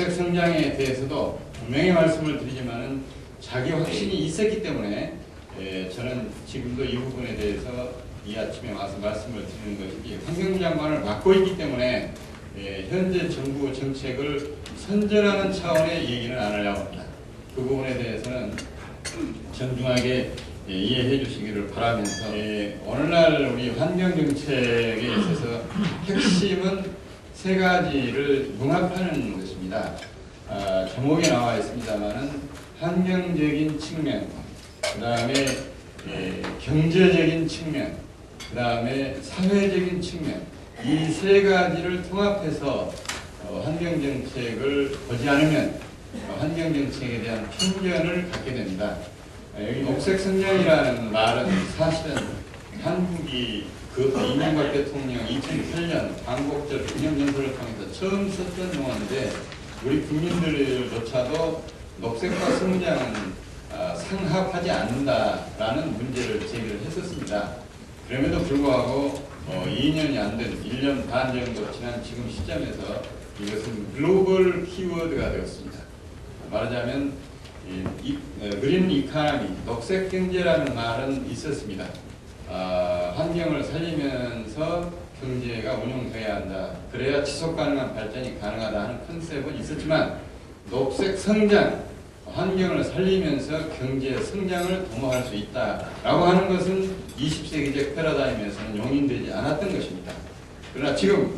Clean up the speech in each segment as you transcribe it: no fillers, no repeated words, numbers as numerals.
녹색 성장에 대해서도 분명히 말씀을 드리지만은 자기 확신이 있었기 때문에 저는 지금도 이 부분에 대해서 이 아침에 와서 말씀을 드리는 것이지, 환경부 장관을 맡고 있기 때문에 현재 정부 정책을 선전하는 차원의 얘기는 안 하려고 합니다. 그 부분에 대해서는 정중하게 이해해 주시기를 바라면서, 오늘날 우리 환경정책에 있어서 핵심은 세 가지를 융합하는 것입니다. 제목에 나와 있습니다만은 환경적인 측면, 그 다음에 경제적인 측면, 그 다음에 사회적인 측면, 이 세 가지를 통합해서 환경정책을 보지 않으면 환경정책에 대한 편견을 갖게 됩니다. 여기 녹색 성장이라는 말은 사실은 한국이 이명박 대통령 2008년 광복절 기념연설을 통해서 처음 썼던 용어인데, 우리 국민들조차도 녹색과 성장은 상합하지 않는다라는 문제를 제기를 했었습니다. 그럼에도 불구하고 2년이 안 된 1년 반 정도 지난 지금 시점에서 이것은 글로벌 키워드가 되었습니다. 말하자면 그린 이코노미, 녹색 경제라는 말은 있었습니다. 환경을 살리면서 경제가 운영돼야 한다. 그래야 지속 가능한 발전이 가능하다 하는 컨셉은 있었지만, 녹색 성장, 환경을 살리면서 경제 성장을 도모할 수 있다라고 하는 것은 20세기적 패러다임에서는 용인되지 않았던 것입니다. 그러나 지금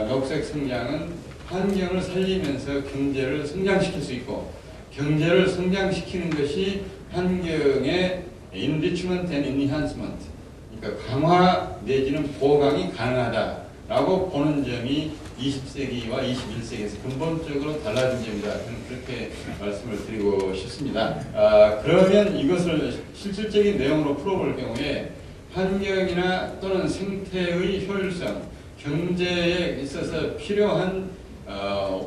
녹색 성장은 환경을 살리면서 경제를 성장시킬 수 있고, 경제를 성장시키는 것이 환경의 enrichment and enhancement, 그러니까 강화 내지는 보강이 가능하다라고 보는 점이 20세기와 21세기에서 근본적으로 달라진 점이다. 저는 그렇게 말씀을 드리고 싶습니다. 그러면 이것을 실질적인 내용으로 풀어볼 경우에 환경이나 또는 생태의 효율성, 경제에 있어서 필요한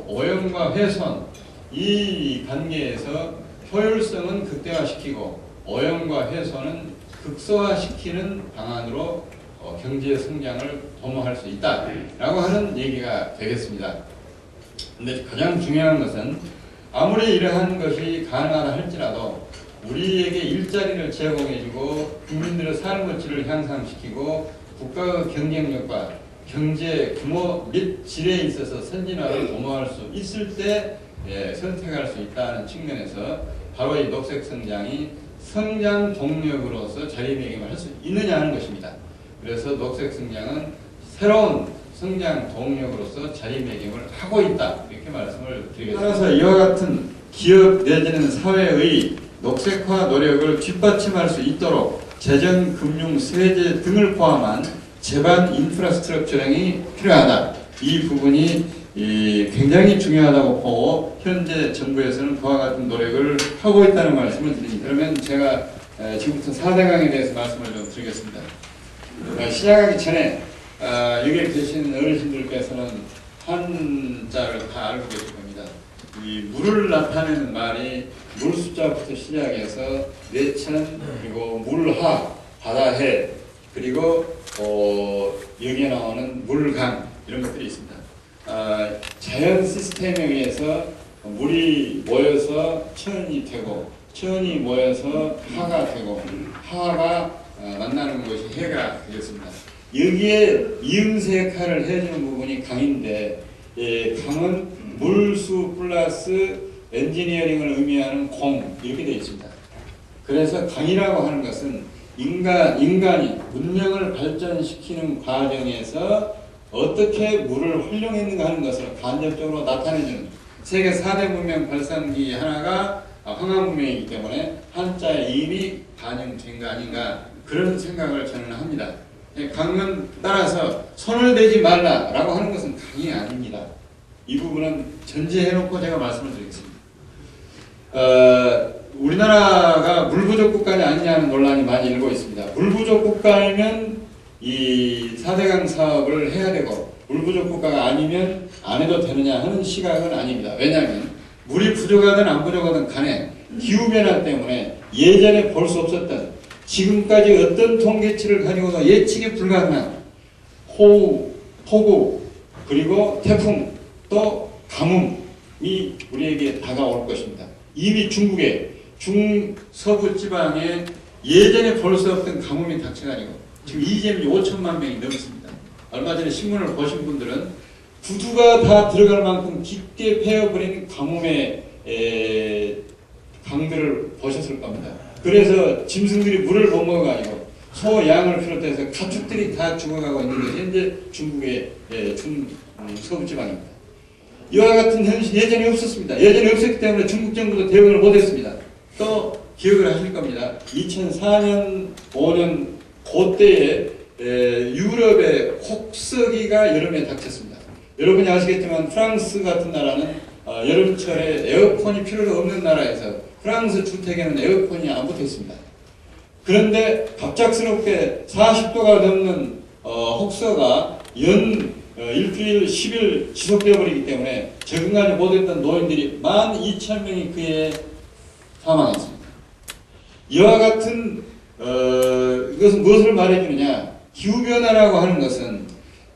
오염과 훼손, 이 관계에서 효율성은 극대화시키고 오염과 훼손은 극소화시키는 방안으로 경제 성장을 도모할 수 있다라고 하는 얘기가 되겠습니다. 근데 가장 중요한 것은 아무리 이러한 것이 가능하다 할지라도 우리에게 일자리를 제공해주고 국민들의 삶의 질을 향상시키고 국가의 경쟁력과 경제 규모 및 질에 있어서 선진화를 도모할 수 있을 때 선택할 수 있다는 측면에서 바로 이 녹색 성장이 성장 동력으로서 자리매김을 할 수 있느냐 하는 것입니다. 그래서 녹색 성장은 새로운 성장 동력으로서 자리매김을 하고 있다, 이렇게 말씀을 드리겠습니다. 따라서 이와 같은 기업 내지는 사회의 녹색화 노력을 뒷받침할 수 있도록 재정, 금융, 세제 등을 포함한 제반 인프라스트럭처링이 필요하다. 이 부분이 굉장히 중요하다고 보고 현재 정부에서는 그와 같은 노력을 하고 있다는 말씀을 드립니다. 그러면 제가 지금부터 4대강에 대해서 말씀을 좀 드리겠습니다. 시작하기 전에 여기 계신 어르신들께서는 한자를 다 알고 계실 겁니다. 이 물을 나타내는 말이 물 숫자부터 시작해서 내천, 그리고 물하, 바다해, 그리고 여기에 나오는 물강, 이런 것들이 있습니다. 자연 시스템에 의해서 물이 모여서 천이 되고, 천이 모여서 하가 되고, 하가 만나는 것이 해가 되겠습니다. 여기에 이음새 역할을 해주는 부분이 강인데, 강은 물수 플러스 엔지니어링을 의미하는 공, 이렇게 되어 있습니다. 그래서 강이라고 하는 것은 인간이 문명을 발전시키는 과정에서 어떻게 물을 활용했는가 하는 것을 간접적으로 나타내주는, 세계 4대 문명 발상기 하나가 황하 문명이기 때문에 한자의 이임이 반영된 거 아닌가, 그런 생각을 저는 합니다. 강은 따라서 손을 대지 말라라고 하는 것은 강이 아닙니다. 이 부분은 전제해놓고 제가 말씀을 드리겠습니다. 우리나라가 물 부족 국가냐 아니냐는 논란이 많이 일고 있습니다. 물 부족 국가이면 이 4대강 사업을 해야 되고, 물 부족 국가가 아니면 안 해도 되느냐 하는 시각은 아닙니다. 왜냐하면 물이 부족하든 안 부족하든 간에 기후변화 때문에 예전에 볼 수 없었던, 지금까지 어떤 통계치를 가지고도 예측이 불가능한 호우, 폭우, 그리고 태풍, 또 가뭄, 우리에게 다가올 것입니다. 이미 중국의 중서부 지방에 예전에 볼 수 없던 가뭄이 닥쳐가지고 지금 이재민이 5천만 명이 넘습니다. 얼마 전에 신문을 보신 분들은 구두가 다 들어갈 만큼 깊게 패어버리는 가뭄의 강들을 보셨을 겁니다. 그래서 짐승들이 물을 못 먹어가지고 소, 양을 비롯해서 가축들이 다 죽어가고 있는 것이 현재 중국의 중서부 지방입니다. 이와 같은 현실 예전에 없었습니다. 예전에 없었기 때문에 중국 정부도 대응을 못했습니다. 또 기억을 하실 겁니다. 2004년, 5년 그때에 유럽의 혹서기가 여름에 닥쳤습니다. 여러분이 아시겠지만 프랑스 같은 나라는 여름철에 에어컨이 필요가 없는 나라에서 프랑스 주택에는 에어컨이 안 붙어 있습니다. 그런데 갑작스럽게 40도가 넘는 혹서가 일주일 10일 지속되어 버리기 때문에 적응하지 못했던 노인들이 12,000명이 그에 사망했습니다. 이와 같은 이것은 무엇을 말해주느냐? 기후변화라고 하는 것은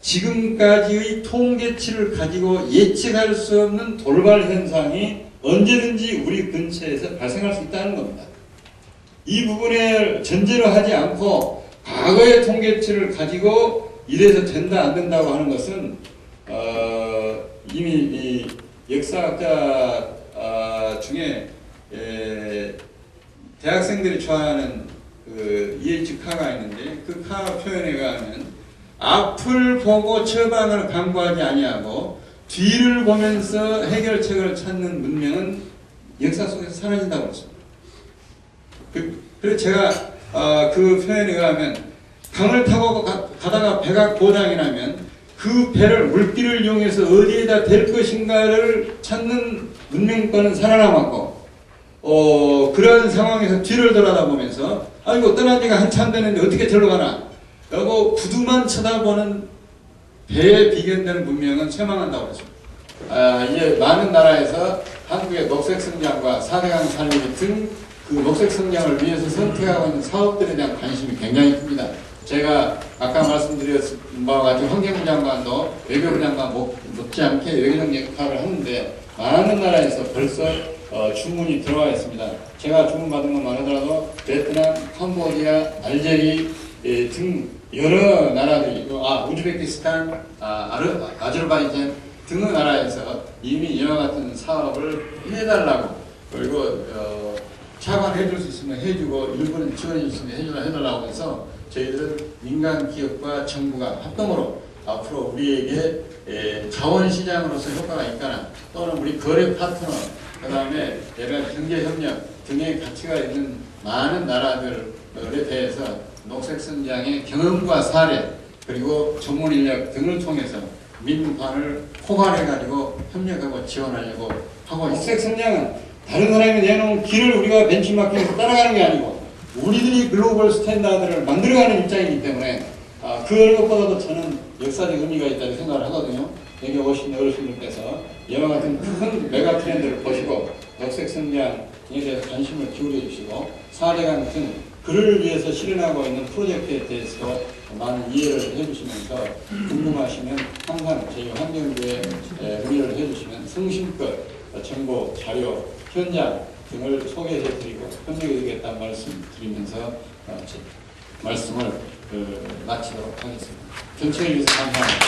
지금까지의 통계치를 가지고 예측할 수 없는 돌발 현상이 언제든지 우리 근처에서 발생할 수 있다는 겁니다. 이 부분을 전제로 하지 않고 과거의 통계치를 가지고 이래서 된다 안 된다고 하는 것은 이미 이 역사학자 중에 대학생들이 좋아하는 그 E.H. 카가 있는데 그 카 표현에 의하면 앞을 보고 처방을 강구하지 아니하고 뒤를 보면서 해결책을 찾는 문명은 역사 속에서 사라진다고 했습니다. 그래서 제가 그 표현에 의하면 강을 타고 가다가 배가 고장이 나면 그 배를 물길을 이용해서 어디에다 댈 것인가를 찾는 문명권은 살아남았고 그런 상황에서 뒤를 돌아다보면서 아이고 떠난 지가 한참 되는데 어떻게 절로 가나 라고 구두만 쳐다보는 배에 비견되는 문명은 쇠망한다고 했습니다. 이제 많은 나라에서 한국의 녹색 성장과 4대강 살리기 등 그 녹색 성장을 위해서 선택하고 있는 사업들에 대한 관심이 굉장히 큽니다. 제가 아까 말씀드렸던 바와 같이 환경부 장관도 외교부 장관 못지않게 외교적 역할을 하는데 많은 나라에서 벌써 주문이 들어와 있습니다. 제가 주문 받은 것만 하더라도 베트남, 캄보디아, 알제리 등 여러 나라들이 우즈베키스탄, 아제르바이잔 등의 나라에서 이미 이와 같은 사업을 해달라고 그리고 차관해 줄 수 있으면 해주고 일본은 지원해 줄 수 있으면 해달라고 해서 저희들은 민간 기업과 정부가 합동으로 앞으로 우리에게 자원시장으로서 효과가 있거나 또는 우리 거래 파트너 그 다음에 여러 경제협력 등의 가치가 있는 많은 나라들에 대해서 녹색성장의 경험과 사례 그리고 전문인력 등을 통해서 민관을 포괄해가지고 협력하고 지원하려고 하고 녹색성장은 다른 사람이 내놓은 길을 우리가 벤치마킹해서 따라가는 게 아니고 우리들이 글로벌 스탠다드를 만들어가는 입장이기 때문에 그 어느 것보다도 저는 역사적 의미가 있다고 생각을 하거든요. 여기 오신 어르신들께서 이와 같은 큰 메가 트렌드를 보시고 녹색 성장에 대해서 관심을 기울여 주시고 4대강 등 그를 위해서 실현하고 있는 프로젝트에 대해서 많은 이해를 해주시면서 궁금하시면 항상 저희 환경부에 문의를 해주시면 성심껏 정보, 자료, 현장 등을 소개해드리고 협력해드리겠다는 말씀 드리면서 말씀을 마치도록 하겠습니다. 정치에 위해서 감사합니다.